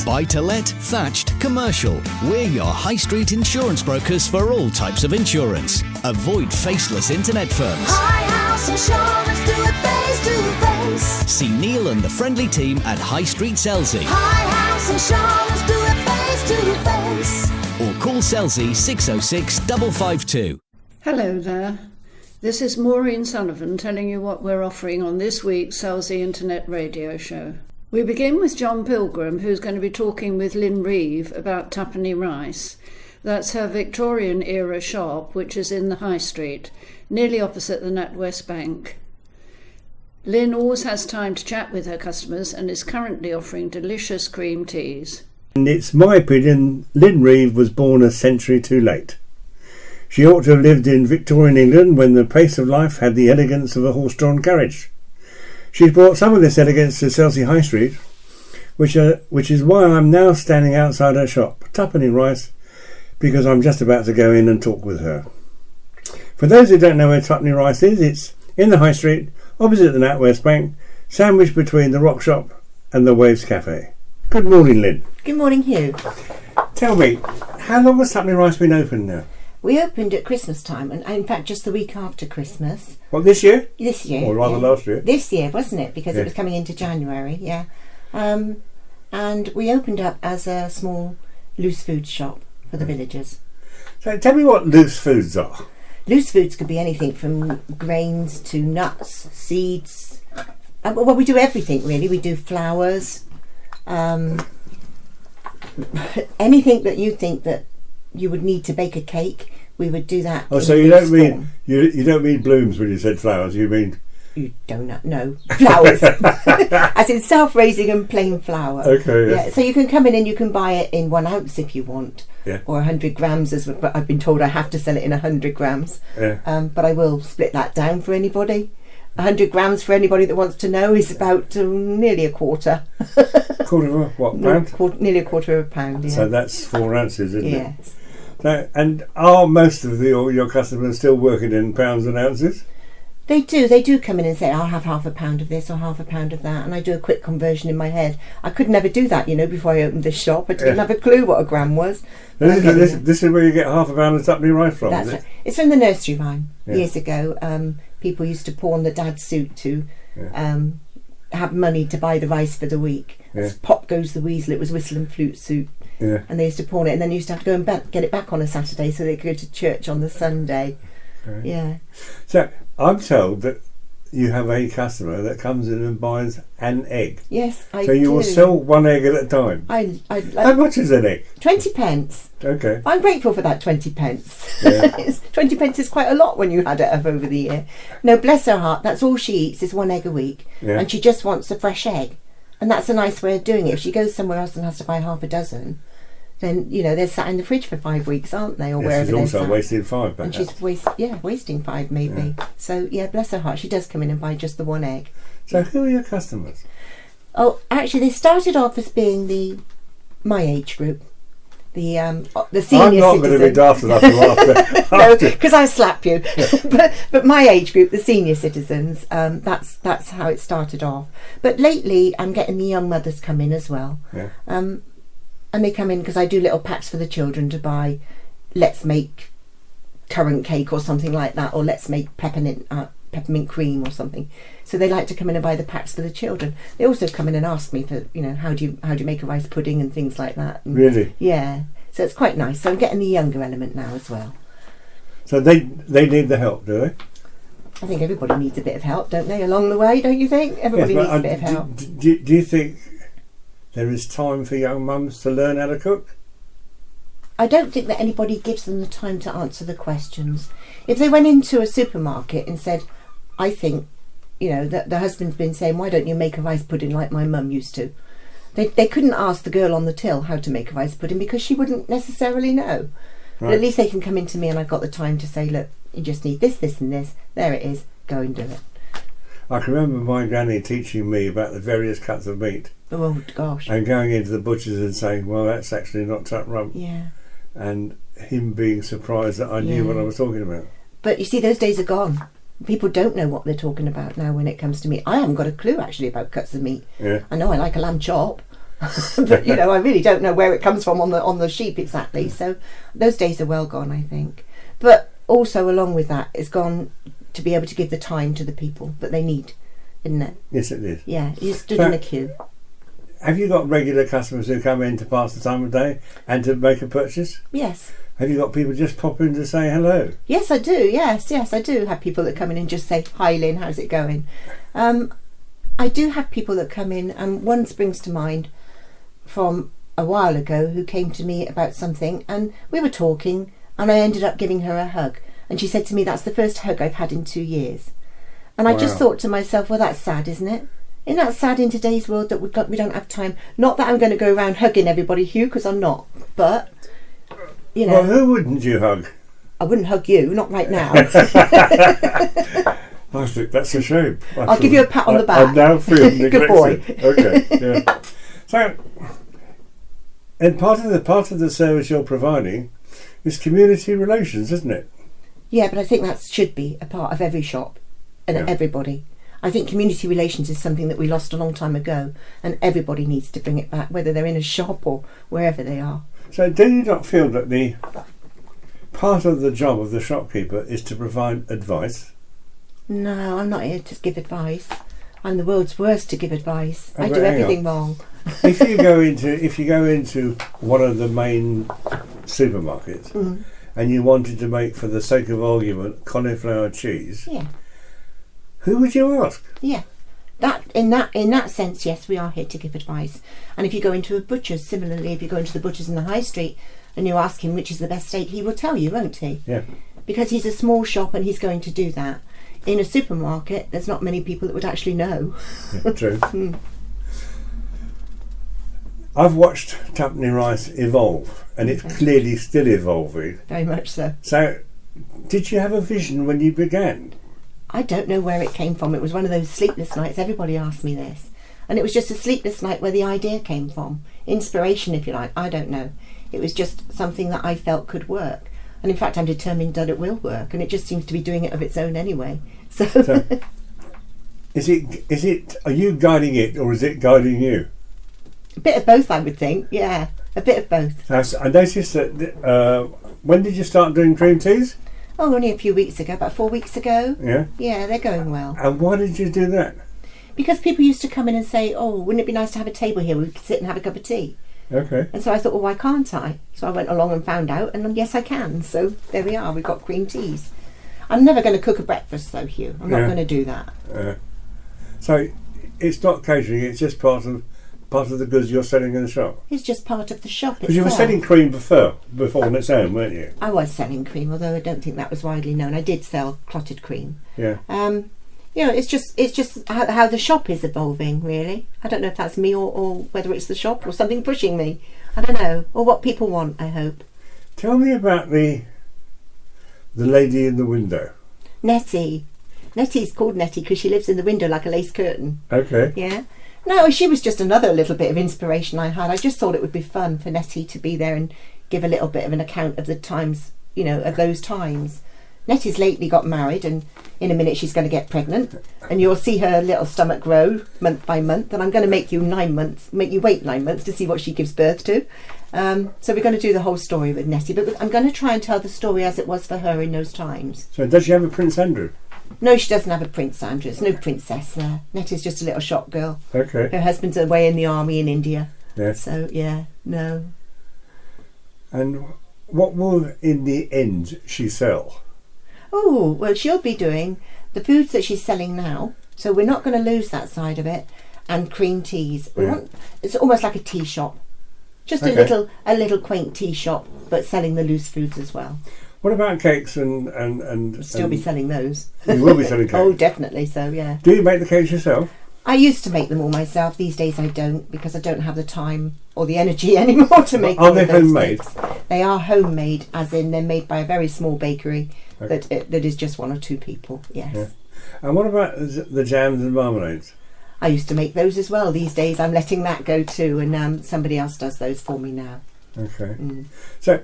Buy-to-let, thatched, commercial. We're your high street insurance brokers for all types of insurance. Avoid faceless internet firms. High House Insurance, do it face to face. See Neil and the friendly team at High Street Selsey. High House Insurance, do it face to face. Or call Selsey 606 552. Hello there. This is Maureen Sullivan telling you what we're offering on this week's Selsey Internet Radio Show. We begin with John Pilgrim, who's going to be talking with Lynn Reeve about Tuppenny Rice. That's her Victorian-era shop, which is in the High Street, nearly opposite the NatWest Bank. Lynn always has time to chat with her customers and is currently offering delicious cream teas. And it's my opinion Lynn Reeve was born a century too late. She ought to have lived in Victorian England when the pace of life had the elegance of a horse-drawn carriage. She's brought some of this elegance to Selsey High Street, which is why I'm now standing outside her shop, Tuppenny Rice, because I'm just about to go in and talk with her. For those who don't know where Tuppenny Rice is, it's in the High Street, opposite the NatWest Bank, sandwiched between the Rock Shop and the Waves Cafe. Good morning, Lynn. Good morning, Hugh. Tell me, how long has Tuppenny Rice been open now? We opened at Christmas time, and in fact just the week after Christmas. Well, this year? This year. Or rather last year? This year, wasn't it? Because it was coming into January, yeah. And we opened up as a small loose food shop for the villagers. So tell me what loose foods are. Loose foods could be anything from grains to nuts, seeds. Well, we do everything really. We do flours, anything that you think that you would need to bake a cake, we would do that. Oh, so you don't mean you don't mean blooms when you said flowers. You mean you don't know flowers, as in self-raising and plain flour. Okay. Yes. Yeah. So you can come in and you can buy it in 1 ounce if you want, or 100 grams. But I've been told I have to sell it in 100 grams. Yeah. But I will split that down for anybody. 100 grams for anybody that wants to know is about nearly a quarter. Quarter of what, pound? Nearly a quarter of a pound. Yeah. So that's 4 ounces, isn't it? Yes. So, and are most of your customers still working in pounds and ounces? They do come in and say, I'll have half a pound of this or half a pound of that, and I do a quick conversion in my head. I could never do that, before I opened this shop. I didn't have a clue what a gram was. This is where you get half a pound of Tuppenny Rice from, That's is it? Right. It's from the nursery rhyme years ago. People used to pawn the dad's suit to have money to buy the rice for the week. Pop goes the weasel, it was whistle and flute suit. Yeah. And they used to pawn it, and then you used to have to go and get it back on a Saturday so they could go to church on the Sunday. Right. Yeah. So I'm told that you have a customer that comes in and buys an egg. Yes, I do. So you will sell 1 egg at a time. How much is an egg? 20 pence. Okay. I'm grateful for that 20 pence. Yeah. 20 pence is quite a lot when you add it up over the year. No, bless her heart, that's all she eats is 1 egg a week. Yeah. And she just wants a fresh egg. And that's a nice way of doing it. If she goes somewhere else and has to buy half a dozen, then, they're sat in the fridge for 5 weeks, aren't they? Or wherever they're she's also sat. wasting 5, perhaps. And she's wasting 5 maybe. Yeah. So, bless her heart, she does come in and buy just the 1 egg. So who are your customers? Oh, actually, they started off as being my age group. The senior I'm not citizen. going to be daft enough to after. No, because I slap you. but my age group, the senior citizens, that's how it started off. But lately, I'm getting the young mothers come in as well. Yeah. And they come in because I do little packs for the children to buy. Let's make currant cake or something like that, or let's make peppermint cream or something. So they like to come in and buy the packs for the children. They also come in and ask me for, how do you make a rice pudding and things like that. And really? Yeah. So it's quite nice. So I'm getting the younger element now as well. So they need the help, do they? I think everybody needs a bit of help, don't they, along the way, don't you think? Everybody needs a bit of help. Do you think there is time for young mums to learn how to cook? I don't think that anybody gives them the time to answer the questions. If they went into a supermarket and said, I think, that the husband's been saying, why don't you make a rice pudding like my mum used to? They couldn't ask the girl on the till how to make a rice pudding because she wouldn't necessarily know. Right. But at least they can come into me and I've got the time to say, look, you just need this, this and this. There it is. Go and do it. I can remember my granny teaching me about the various cuts of meat. Oh, gosh. And going into the butcher's and saying, well, that's actually not tuck rump. Yeah. And him being surprised that I knew what I was talking about. But you see, those days are gone. People don't know what they're talking about now when it comes to meat. I haven't got a clue, actually, about cuts of meat. Yeah. I know I like a lamb chop, But you know, I really don't know where it comes from on the sheep exactly. So those days are well gone, I think. But also along with that, it's gone to be able to give the time to the people that they need, isn't it? Yes, it is. Yeah, you stood in a queue. Have you got regular customers who come in to pass the time of day and to make a purchase? Yes. Have you got people just pop in to say hello? Yes, I do. Yes, I do have people that come in and just say, "Hi, Lynn, how's it going?" I do have people that come in, and one springs to mind from a while ago who came to me about something, and we were talking, and I ended up giving her a hug, and she said to me, "That's the first hug I've had in 2 years." And I just thought to myself, well, that's sad, isn't it? Isn't that sad in today's world that we don't have time? Not that I'm going to go around hugging everybody, Hugh, because I'm not, but you know. Well, who wouldn't you hug? I wouldn't hug you, not right now. I think that's a shame. I'll give you a pat on the back. I'm now feeling neglected. Good boy. Okay, yeah. So, and part of the service you're providing is community relations, isn't it? Yeah, but I think that should be a part of every shop and everybody. I think community relations is something that we lost a long time ago, and everybody needs to bring it back, whether they're in a shop or wherever they are. So, do you not feel that the part of the job of the shopkeeper is to provide advice? No, I'm not here to give advice. I'm the world's worst to give advice. I but do hang everything on. wrong. If you go into one of the main supermarkets and you wanted to make, for the sake of argument, cauliflower cheese, Yeah, who would you ask? yeah. In that sense, yes, we are here to give advice. And if you go into a butcher's, similarly, if you go into the butcher's in the high street and you ask him which is the best steak, he will tell you, won't he? Yeah. Because he's a small shop and he's going to do that. In a supermarket, there's not many people that would actually know. Yeah, true. I've watched Tuppenny Rice evolve, and it's clearly still evolving. Very much so. So, did you have a vision when you began? I don't know where it came from. It was one of those sleepless nights. Everybody asked me this. And it was just a sleepless night where the idea came from. Inspiration, if you like. I don't know. It was just something that I felt could work. And in fact, I'm determined that it will work. And it just seems to be doing it of its own anyway. So is it? Are you guiding it, or is it guiding you? a bit of both, I would think. Yeah, a bit of both. I noticed that. When did you start doing cream teas? Oh, only a few weeks ago, about 4 weeks ago. Yeah. Yeah, they're going well. And why did you do that? Because people used to come in and say, "Oh, wouldn't it be nice to have a table here where we could sit and have a cup of tea?" Okay. And so I thought, well, why can't I? So I went along and found out, and yes, I can. So there we are. We've got cream teas. I'm never going to cook a breakfast, though, Hugh. I'm not going to do that. So it's not catering; it's just part of the goods you're selling in the shop. It's just part of the shop Because you were itself. selling cream before on its own, weren't you? I was selling cream, although I don't think that was widely known. I did sell clotted cream. Yeah. You know, it's just how the shop is evolving, really. I don't know if that's me or whether it's the shop or something pushing me. I don't know, or what people want. I hope. Tell me about the lady in the window. Nettie. Nettie's called Nettie because she lives in the window like a lace curtain. Okay. Yeah. No, she was just another little bit of inspiration I had. I just thought it would be fun for Nettie to be there and give a little bit of an account of the times, you know, of those times. Nettie's lately got married, and in a minute she's going to get pregnant, and you'll see her little stomach grow month by month, and I'm going to make you wait 9 months to see what she gives birth to. So we're going to do the whole story with Nettie, but I'm going to try and tell the story as it was for her in those times. So does she have a Prince Andrew? No, she doesn't have a Prince Andrew. There's no princess there. Nettie's just a little shop girl. Okay. Her husband's away in the army in India. Yeah. So, yeah, no. And what will, in the end, she sell? Oh, well, she'll be doing the foods that she's selling now. So we're not going to lose that side of it. And cream teas. It's almost like a tea shop. Just a little quaint tea shop, but selling the loose foods as well. What about cakes and Still be selling those. You will be selling cakes? Oh, definitely so, yeah. Do you make the cakes yourself? I used to make them all myself. These days I don't, because I don't have the time or the energy anymore to make them. Are they homemade? Cakes. They are homemade, as in they're made by a very small bakery that is just 1 or 2 people, yes. Yeah. And what about the jams and marmalades? I used to make those as well. These days I'm letting that go too, and somebody else does those for me now. Okay. So,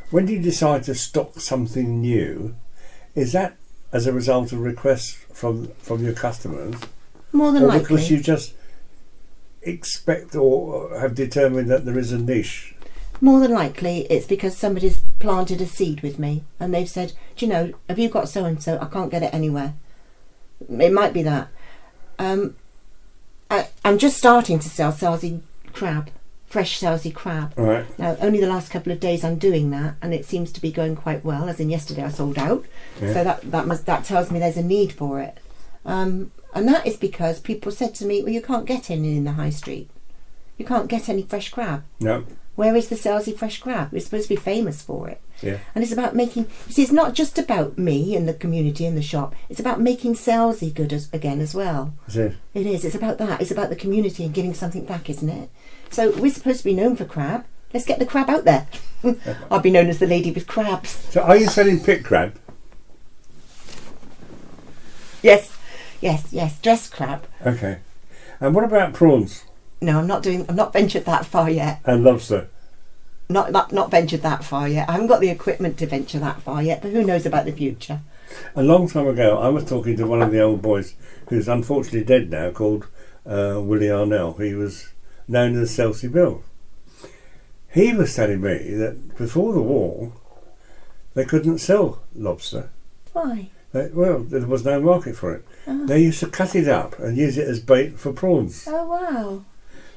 when do you decide to stock something new, is that as a result of requests from your customers? More than or likely. because expect or have determined that there is a niche? More than likely, it's because somebody's planted a seed with me and they've said, do you know, have you got so-and-so? I can't get it anywhere. It might be that. I'm just starting to sell Selsey crab, fresh Selsey crab. All right. Now, only the last couple of days I'm doing that, and it seems to be going quite well, as in yesterday I sold out. Yeah. So that tells me there's a need for it. And that is because people said to me, well, you can't get any in the high street. You can't get any fresh crab. No. Where is the Selsey fresh crab? We're supposed to be famous for it. Yeah. And it's about making... You see, it's not just about me and the community and the shop. It's about making Selsey good again as well. Is it? It is. It's about that. It's about the community and giving something back, isn't it? So we're supposed to be known for crab. Let's get the crab out there. I'll be known as the lady with crabs. So are you selling pit crab? Yes. Dressed crab. Okay. And what about prawns? No, I'm not ventured that far yet. And lobster? Not ventured that far yet. I haven't got the equipment to venture that far yet, but who knows about the future. A long time ago, I was talking to one of the old boys who's unfortunately dead now, called Willie Arnell. He was known as Selsey Bill. He was telling me that before the war, they couldn't sell lobster. Why? Well, there was no market for it. Oh. They used to cut it up and use it as bait for prawns. Oh, wow.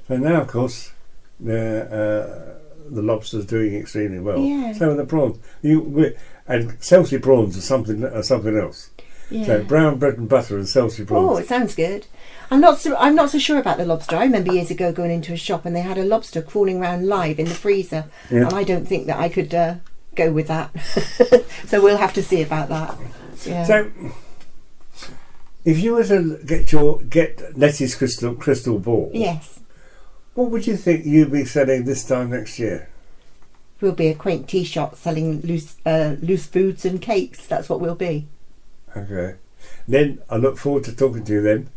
So now, of course, the lobster's doing extremely well. Yeah. So are the prawns. And Selsey prawns are something else. Yeah. So brown bread and butter and Selsey prawns. Oh, it sounds good. I'm not so sure about the lobster. I remember years ago going into a shop and they had a lobster crawling around live in the freezer, Yeah. and I don't think that I could go with that. So we'll have to see about that. Yeah. So, if you were to get Nettie's crystal ball, Yes, what would you think you'd be selling this time next year? we'll be a quaint tea shop selling loose foods and cakes. That's what we'll be. Okay. Then I look forward to talking to you then.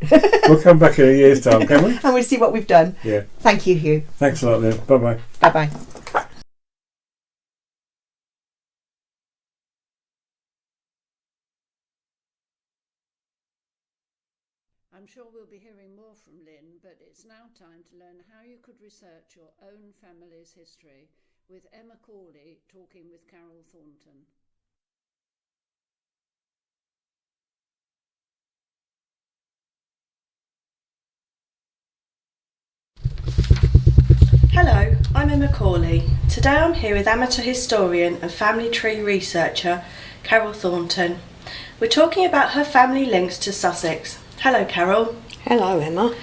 We'll come back in a year's time, can we? And we'll see what we've done. Yeah. Thank you, Hugh. Thanks a lot then. Bye bye. Bye bye. I'm sure we'll be hearing more from Lynn, but it's now time to learn how you could research your own family's history with Emma Cawley talking with Carol Thornton. Hello, I'm Emma Cawley. Today I'm here with amateur historian and family tree researcher Carol Thornton. We're talking about her family links to Sussex. Hello Carol. Hello Emma.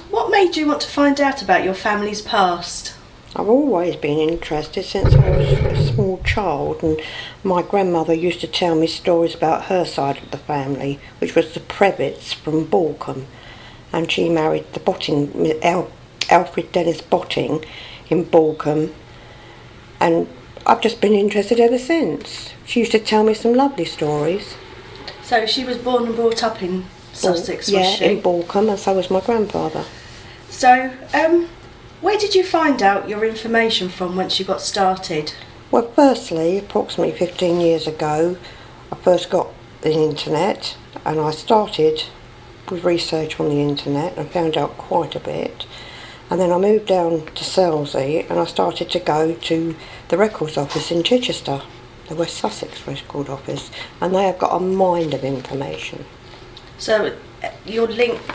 What made you want to find out about your family's past? I've always been interested since I was a small child, and my grandmother used to tell me stories about her side of the family, which was the Previtts from Borkham, and she married the Botting, Alfred Dennis Botting in Borkham, and I've just been interested ever since. She used to tell me some lovely stories. So she was born and brought up in Sussex, was she? Yeah, in Borkham, and so was my grandfather. So, where did you find out your information from once you got started? Well, firstly, approximately 15 years ago, I first got the internet, and I started with research on the internet and found out quite a bit. And then I moved down to Selsey and I started to go to the records office in Chichester, the West Sussex record office, and they have got a mind of information. So you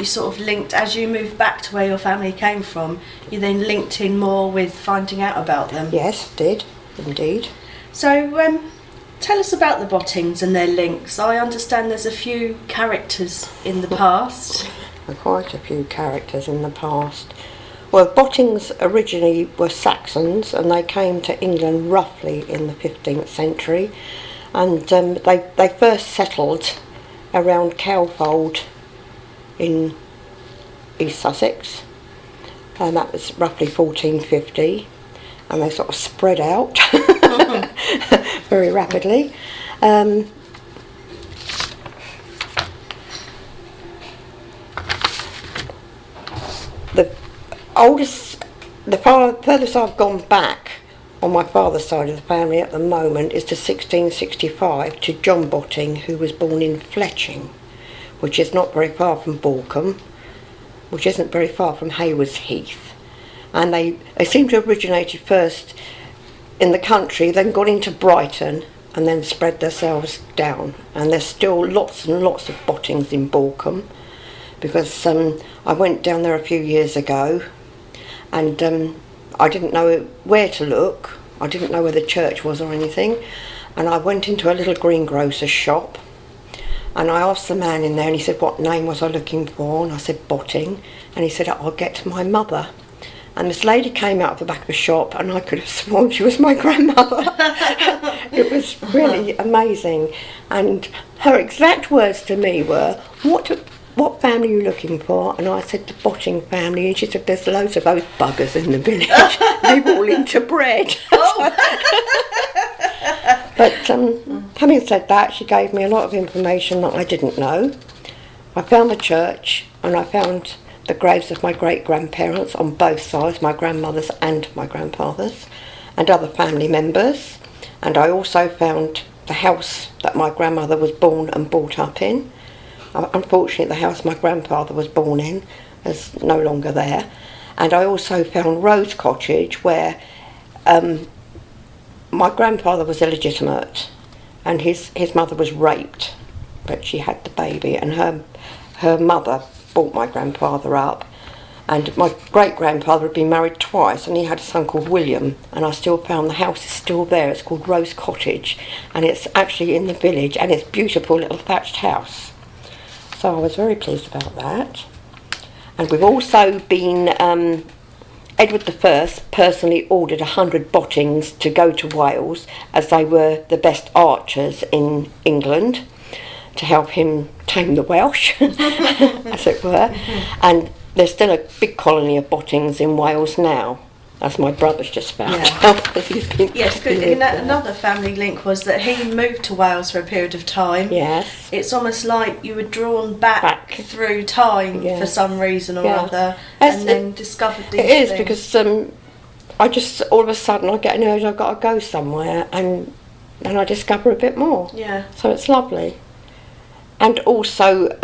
sort of linked, as you moved back to where your family came from, you then linked in more with finding out about them? Yes, did, indeed. So tell us about the Bottings and their links. I understand there's a few characters in the past. Quite a few characters in the past. Well, Bottings originally were Saxons, and they came to England roughly in the 15th century, and they first settled around Cowfold in East Sussex, and that was roughly 1450, and they sort of spread out very rapidly. The furthest I've gone back on my father's side of the family at the moment is to 1665, to John Botting, who was born in Fletching, which is not very far from Borkham, which isn't very far from Haywards Heath. And they seem to have originated first in the country, then got into Brighton, and then spread themselves down. And there's still lots and lots of bottings in Borkham, because I went down there a few years ago, and I didn't know where to look. I didn't know where the church was or anything, and I went into a little greengrocer's shop, and I asked the man in there, and he said what name was I looking for, and I said Botting, and he said I'll get to my mother. And this lady came out of the back of the shop, and I could have sworn she was my grandmother. It was really amazing. And her exact words to me were, what family are you looking for? And I said, the Botting family. And she said, there's loads of those buggers in the village. They're all into bread. But having said that, she gave me a lot of information that I didn't know. I found the church, and I found the graves of my great-grandparents on both sides, my grandmother's and my grandfather's, and other family members. And I also found the house that my grandmother was born and brought up in. Unfortunately, the house my grandfather was born in is no longer there. And I also found Rose Cottage, where my grandfather was illegitimate, and his mother was raped, but she had the baby, and her mother brought my grandfather up. And my great-grandfather had been married twice, and he had a son called William, and I still found the house is still there. It's called Rose Cottage, and it's actually in the village, and it's a beautiful little thatched house. So I was very pleased about that. And we've also been, Edward I personally ordered 100 Bottings to go to Wales, as they were the best archers in England, to help him tame the Welsh, as it were. And there's still a big colony of Bottings in Wales now, as my brother's just found out. Yes, another family link was that he moved to Wales for a period of time. Yes. It's almost like you were drawn back through time for some reason or other, and then discovered these things. It is, because I just, all of a sudden, I get an urge, I've got to go somewhere, and then I discover a bit more. Yeah. So it's lovely. And also,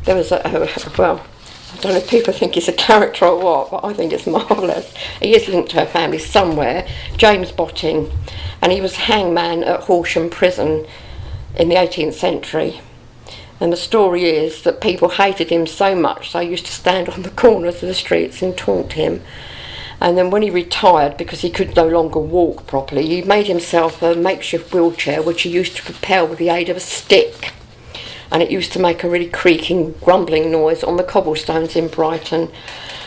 there was well, I don't know if people think he's a character or what, but I think it's marvellous. He is linked to her family somewhere, James Botting, and he was hangman at Horsham Prison in the 18th century. And the story is that people hated him so much they used to stand on the corners of the streets and taunt him. And then when he retired, because he could no longer walk properly, he made himself a makeshift wheelchair which he used to propel with the aid of a stick. And it used to make a really creaking, grumbling noise on the cobblestones in Brighton.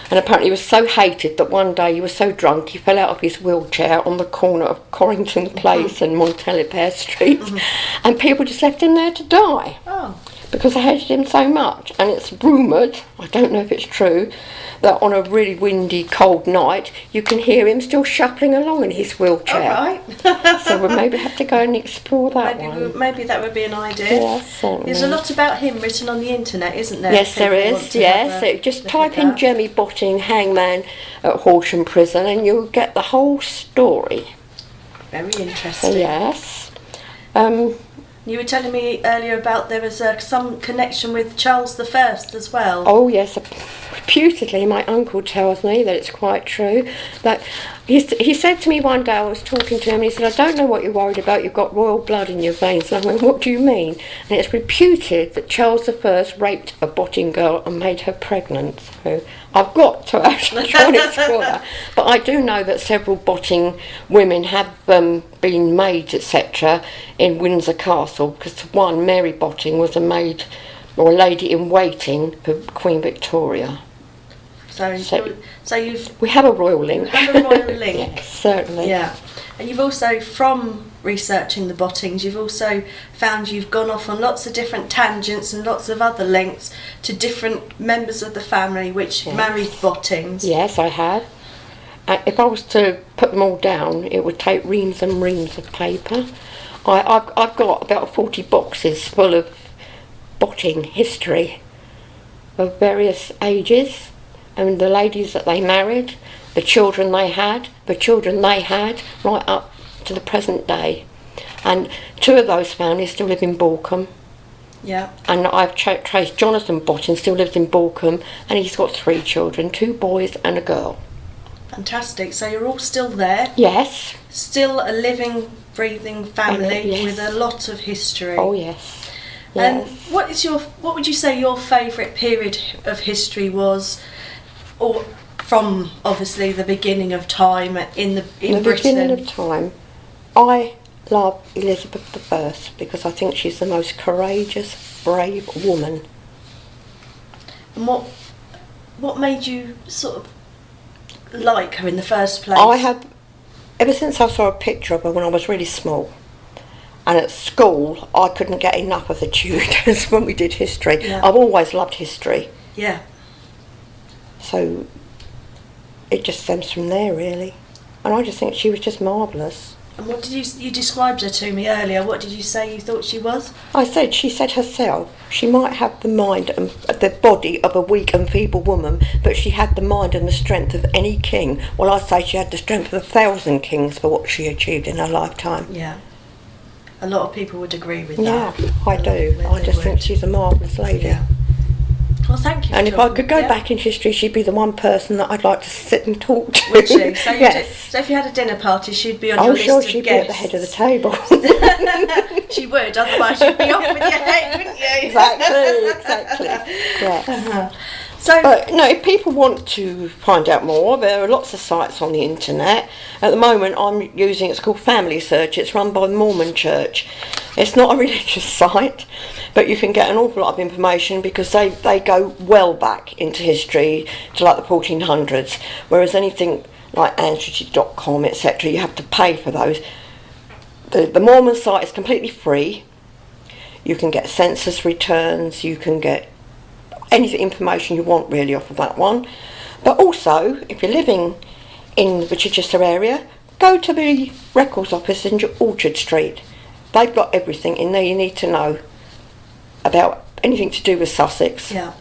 And apparently he was so hated that one day he was so drunk he fell out of his wheelchair on the corner of Corrington Place and Montalipair Street. And people just left him there to die. Because they hated him so much. And it's rumoured, I don't know if it's true, that on a really windy, cold night, you can hear him still shuffling along in his wheelchair. Right. So we'll maybe have to go and explore that one. Maybe that would be an idea. Yes, certainly. There's a lot about him written on the internet, isn't there? Yes, there is, yes. So just type in Jemmy Botting, hangman at Horsham Prison, and you'll get the whole story. Very interesting. Yes. You were telling me earlier about there was some connection with Charles I as well. Oh yes, reputedly my uncle tells me that it's quite true. That he said to me one day, I was talking to him, and he said, I don't know what you're worried about, you've got royal blood in your veins. And I went, what do you mean? And it's reputed that Charles I raped a Botting girl and made her pregnant. So I've got to actually try and explore that. But I do know that several Botting women have been maids, etc. in Windsor Castle, because one, Mary Botting, was a maid or a lady in waiting for Queen Victoria. So we have a royal link. Have a royal link. Yes, certainly. Yeah. And you've also, from researching the Bottings, you've also found you've gone off on lots of different tangents and lots of other links to different members of the family which married Bottings. Yes, I have. If I was to put them all down, it would take reams and reams of paper. I've got about 40 boxes full of Botting history of various ages, and the ladies that they married, the children they had, right up to the present day. And two of those families still live in Borkham, Yeah. And I've traced Jonathan Botting, still lives in Borkham, and he's got 3 children, 2 boys and a girl. Fantastic. So you're all still there? Yes. Still a living, breathing family Yes. with a lot of history. Oh, yes. And Yes. what would you say your favourite period of history was, or from obviously the beginning of time in the Britain? beginning of time, I love Elizabeth I because I think she's the most courageous, brave woman. And what made you sort of like her in the first place? I have, ever since I saw a picture of her when I was really small, and at school I couldn't get enough of the Tudors when we did history. Yeah. I've always loved history, Yeah. so it just stems from there really. And I just think she was just marvellous. And what did you described her to me earlier? What did you say you thought she was? She said herself, she might have the mind and the body of a weak and feeble woman, but she had the mind and the strength of any king. Well, I say she had the strength of 1,000 kings for what she achieved in her lifetime. Yeah. A lot of people would agree with Yeah, that. I do. I just think she's a marvellous lady. Yeah. Well, thank you. And for if I talking- could go yeah. back in history, she'd be the one person that I'd like to sit and talk to. Would she? So, yes. so if you had a dinner party, she'd be on Oh, your sure, list of she'd guests. be at the head of the table. She would, otherwise you'd be off with your head, wouldn't you? Exactly. Yeah. So, No, if people want to find out more, there are lots of sites on the internet. At the moment, I'm using, it's called Family Search. It's run by the Mormon Church. It's not a religious site, but you can get an awful lot of information because they go well back into history to like the 1400s, whereas anything like ancestry.com, etc., you have to pay for those. The Mormon site is completely free. You can get census returns, you can get any information you want really off of that one. But also, if you're living in the Chichester area, go to the records office in Orchard Street. They've got everything in there you need to know about anything to do with Sussex. yeah.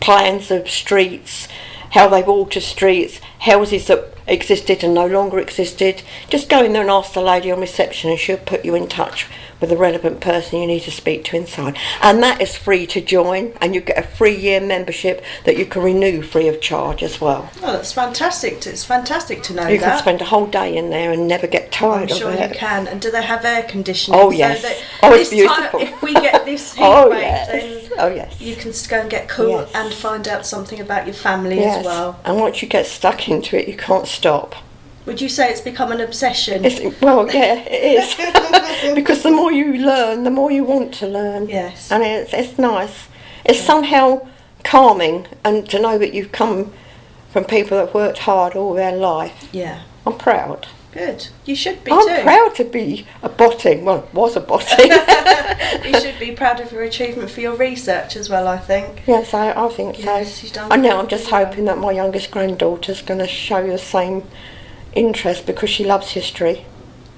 Plans of streets, how they've altered streets, houses that existed and no longer existed. Just go in there and ask the lady on reception and she'll put you in touch with the relevant person you need to speak to inside. And that is free to join, and you get a 3-year membership that you can renew free of charge as well. Oh, that's fantastic. It's fantastic to know You can that. spend a whole day in there and never get tired I'm sure of it. you can. And do they have air conditioning? Oh, yes. So that Oh, it's this time, beautiful. if we get this heat Oh, wave, yes. then Oh, yes. you can go and get cool Yes. and find out something about your family Yes. as well. And once you get stuck into it, you can't stop. Would you say it's become an obsession? Well, yeah, it is. Because the more you learn, the more you want to learn. Yes. And it's nice. It's somehow calming, and to know that you've come from people that have worked hard all their life. Yeah. I'm proud. Good. You should be I'm too. proud to be a Botting. Well, was a Botting. You should be proud of your achievement for your research as well, I think. Yes, I think Yes, so. you've done And now I'm just really well. hoping that my youngest granddaughter's going to show the same interest because she loves history.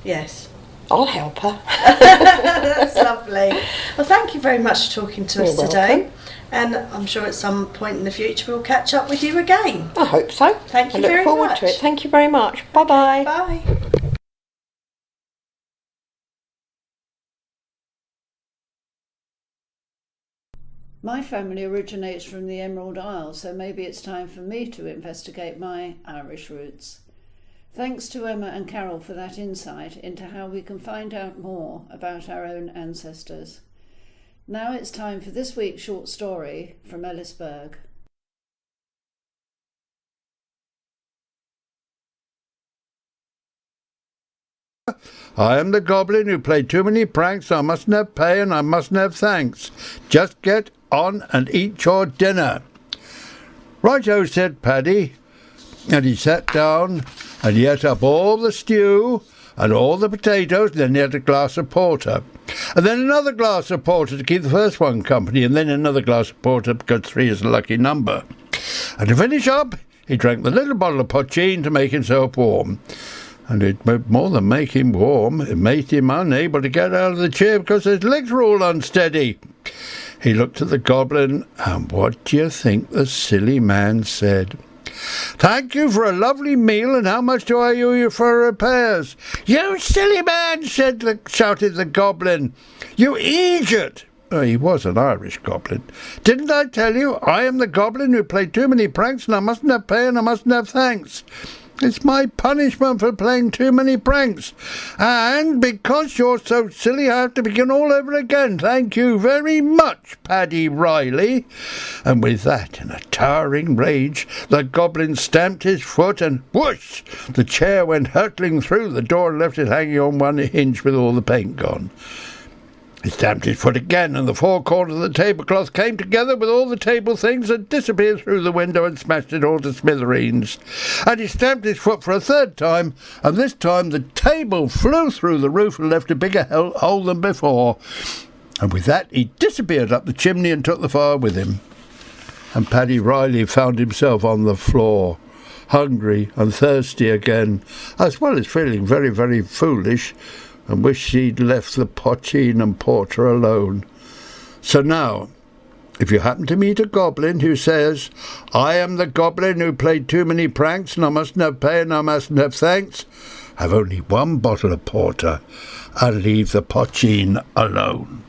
Yes. I'll help her. That's lovely. Well, thank you very much for talking to us You're today. welcome. And I'm sure at some point in the future we'll catch up with you again. I hope so. Thank you I look very forward much. to it. Thank you very much. Bye-bye. Bye. My family originates from the Emerald Isle, so maybe it's time for me to investigate my Irish roots. Thanks to Emma and Carol for that insight into how we can find out more about our own ancestors. Now it's time for this week's short story from Ellis Berg. I am the goblin who played too many pranks. I mustn't have pay and I mustn't have thanks. Just get on and eat your dinner. Righto, said Paddy, and he sat down and he ate up all the stew and all the potatoes, and then he had a glass of porter. And then another glass of porter to keep the first one company, and then another glass of porter because 3 is a lucky number. And to finish up, he drank the little bottle of poteen to make himself warm. And it more than make him warm, it made him unable to get out of the chair because his legs were all unsteady. He looked at the goblin, and what do you think the silly man said? "Thank you for a lovely meal, and how much do I owe you for repairs?" "You silly man," shouted the goblin. "You idiot! He was an Irish goblin. "Didn't I tell you? I am the goblin who played too many pranks, and I mustn't have pay and I mustn't have thanks. It's my punishment for playing too many pranks. And because you're so silly, I have to begin all over again. Thank you very much, Paddy Riley." And with that, in a towering rage, the goblin stamped his foot and whoosh! The chair went hurtling through the door and left it hanging on one hinge with all the paint gone. He stamped his foot again, and the four corners of the tablecloth came together with all the table things and disappeared through the window and smashed it all to smithereens. And he stamped his foot for a third time, and this time the table flew through the roof and left a bigger hole than before. And with that he disappeared up the chimney and took the fire with him. And Paddy Riley found himself on the floor, hungry and thirsty again, as well as feeling very, very foolish, and wished she'd left the poteen and porter alone. So now, if you happen to meet a goblin who says, "I am the goblin who played too many pranks, and I mustn't have pay and I mustn't have thanks," have only one bottle of porter and leave the poteen alone.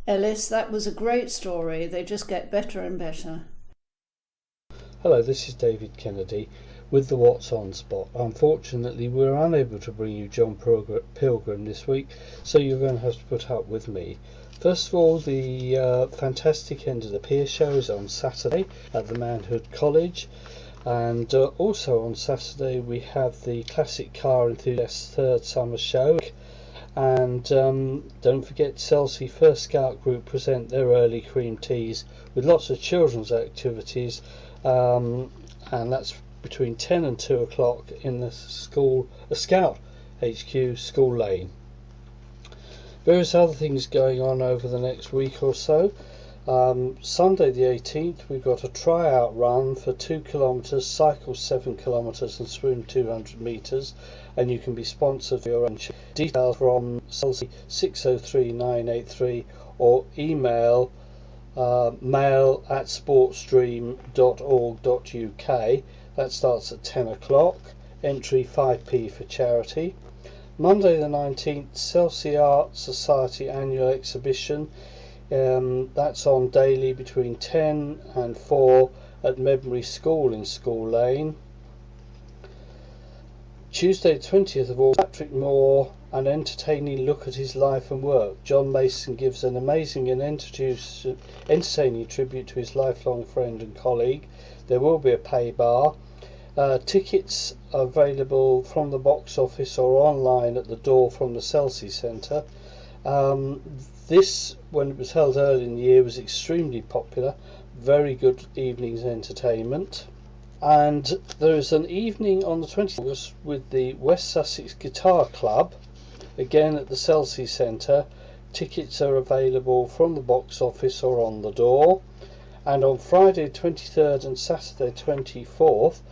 Ellis, that was a great story. They just get better and better. Hello, this is David Kennedy with the What's On spot. Unfortunately, we're unable to bring you John Pilgrim this week, so you're going to have to put up with me. First of all, the fantastic end of the Pier show is on Saturday at the Manhood College, and also on Saturday we have the Classic Car Enthusiasts third summer show. And don't forget, Selsey First Scout Group present their early cream teas with lots of children's activities, and that's between 10 and 2 o'clock in the Scout HQ, School Lane. Various other things going on over the next week or so. Sunday the 18th, we've got a tryout run for 2 kilometres, cycle 7 kilometres and swim 200 metres, and you can be sponsored for your own. Details from Selsey 603 983 or email mail@sportstream.org.uk. That starts at 10 o'clock. Entry 5p for charity. Monday the 19th, Selsey Art Society annual exhibition. That's on daily between 10 and 4 at Medbury School in School Lane. Tuesday 20th of August, Patrick Moore, an entertaining look at his life and work. John Mason gives an amazing and entertaining tribute to his lifelong friend and colleague. There will be a pay bar. Tickets are available from the box office or online at the door from the Selsey Centre. This, when it was held early in the year, was extremely popular. Very good evening's entertainment. And there is an evening on the 20th of August with the West Sussex Guitar Club, again at the Selsey Centre. Tickets are available from the box office or on the door. And on Friday 23rd and Saturday 24th,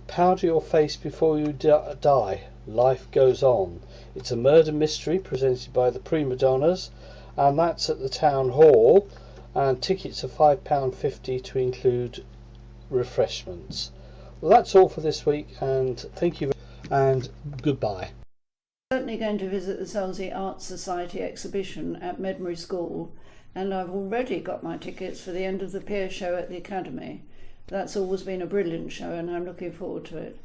Powder Your Face Before You Die, Life Goes On. It's a murder mystery presented by the Prima Donnas, and that's at the Town Hall, and tickets are £5.50 to include refreshments. Well, that's all for this week, and thank you and goodbye. Certainly going to visit the Selsey Art Society exhibition at Medbury School, and I've already got my tickets for the end of the Pier show at the Academy. That's always been a brilliant show, and I'm looking forward to it.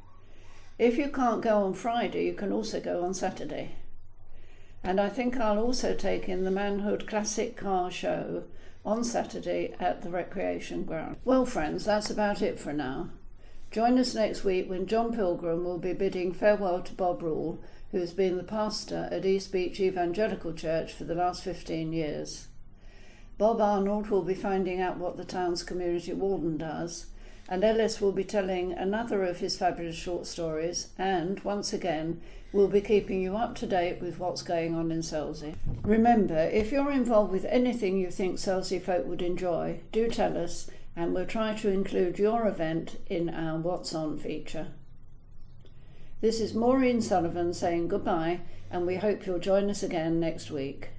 If you can't go on Friday, you can also go on Saturday. And I think I'll also take in the Manhood Classic Car Show on Saturday at the Recreation Ground. Well, friends, that's about it for now. Join us next week when John Pilgrim will be bidding farewell to Bob Rule, who's been the pastor at East Beach Evangelical Church for the last 15 years. Bob Arnold will be finding out what the town's community warden does, and Ellis will be telling another of his fabulous short stories, and, once again, we'll be keeping you up to date with what's going on in Selsey. Remember, if you're involved with anything you think Selsey folk would enjoy, do tell us, and we'll try to include your event in our What's On feature. This is Maureen Sullivan saying goodbye, and we hope you'll join us again next week.